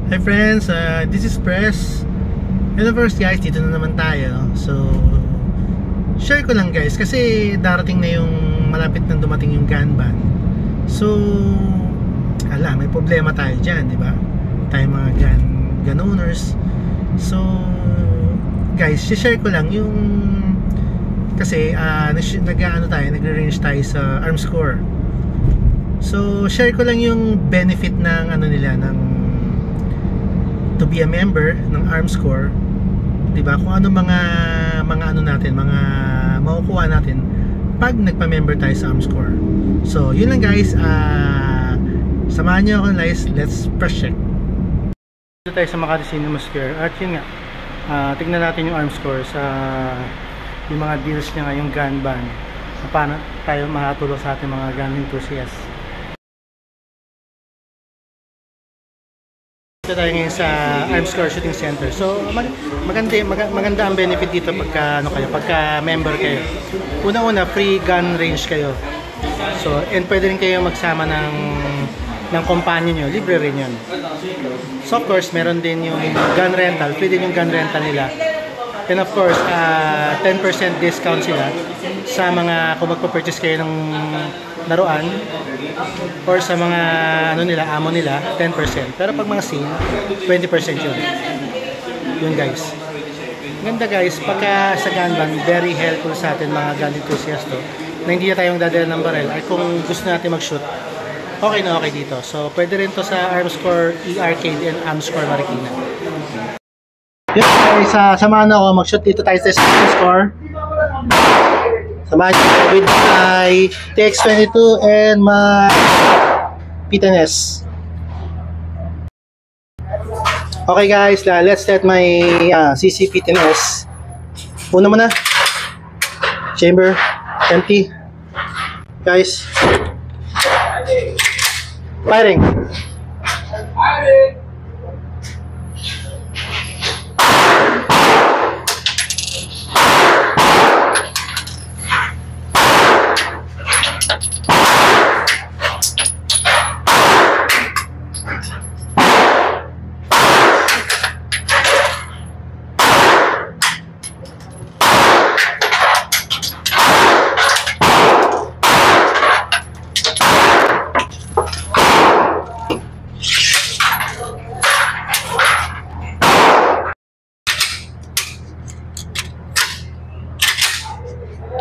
Hi friends, this is Press. And of course guys, dito na naman tayo. So, share ko lang guys kasi darating na yung malapit nang dumating yung gun ban. So, may problema tayo dyan, di ba? Tayo mga gun owners. So, guys, share ko lang yung kasi nag-range tayo sa arms corps. So, share ko lang yung benefit ng to be a member ng arms corps, 'di ba? Kung ano mga makukuha natin pag nagpa-member tayo sa arms corps. So, yun lang guys. Samahan niyo ako guys. Let's press check. Dito tayo sa Makati Cinema Square. At yun nga, tignan natin yung arms corps sa yung mga deals niya ngayong gun ban. Paano tayo makatulong sa ating mga gun enthusiasts. Dito tayo ngayon sa Arms Corps Shooting Center. So, maganda ang benefit dito pagka member kayo. Una-una, free gun range kayo. So, and pwede rin kayo magsama ng companion nyo. Libre rin yun. So, of course, meron din yung gun rental. Free din yung gun rental nila. And of course, 10% discount sila sa mga kung magpa-purchase kayo ng laruan or sa mga ammo nila, 10%. Pero pag mga scene, 20% yun. Yun guys. Ganda guys, pagka sa gun ban, very helpful sa atin mga gun enthusiasts na hindi na tayong dadala ng barrel. Ay kung gusto natin mag-shoot, okay na okay dito. So pwede rin to sa Arms Corps E-Arcade and Arms Corps Marikina. Yun guys, samahan ako mag-shoot dito tayo sa Arms Corps. Samahan nyo with my TX22 and my P10S. Okay guys, let's set my CC P10S. Una muna. Chamber, empty. Guys. Firing.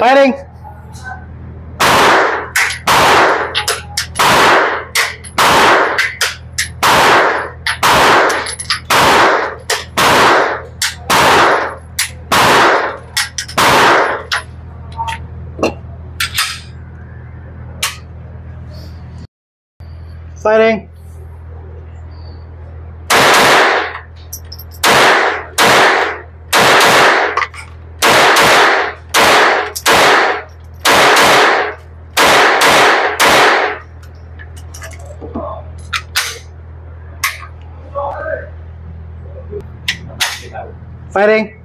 Firing! Firing! Firing.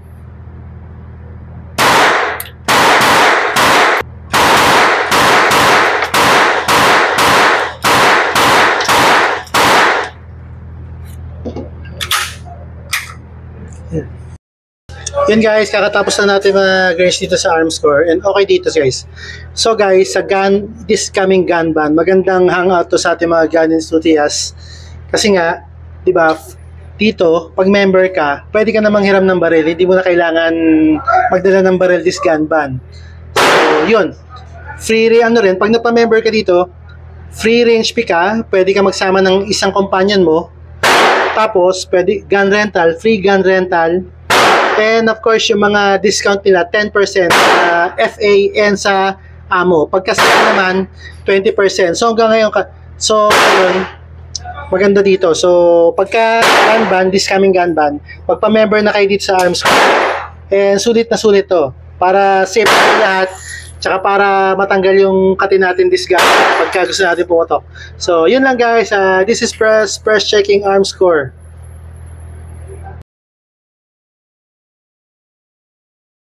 Yun guys, kakatapos na natin mag-range dito sa Arms Corps and okay dito guys. So guys, sa this coming gun ban, magandang hangout to sa ating mga gun enthusiasts. Kasi nga, di ba, dito, pag member ka, pwede ka namang hiram ng baril. Hindi mo na kailangan magdala ng baril this gun ban. So, yun. Free rin, pag napa-member ka dito, free range pick ka, pwede ka magsama ng isang companion mo. Tapos, pwede gun rental, free gun rental. And of course, yung mga discount nila, 10% sa FA and sa ammo. Pagka naman, 20%. So, hanggang ngayon, yun, maganda dito. So, pagka gun ban, this coming gun ban, magpa-member na kayo dito sa Arms Corps. And sulit na sulit to. Para safe na lahat. Tsaka para matanggal yung kati natin this gun pagka gusto natin pumotok. So, yun lang guys. This is Press checking Arms Corps.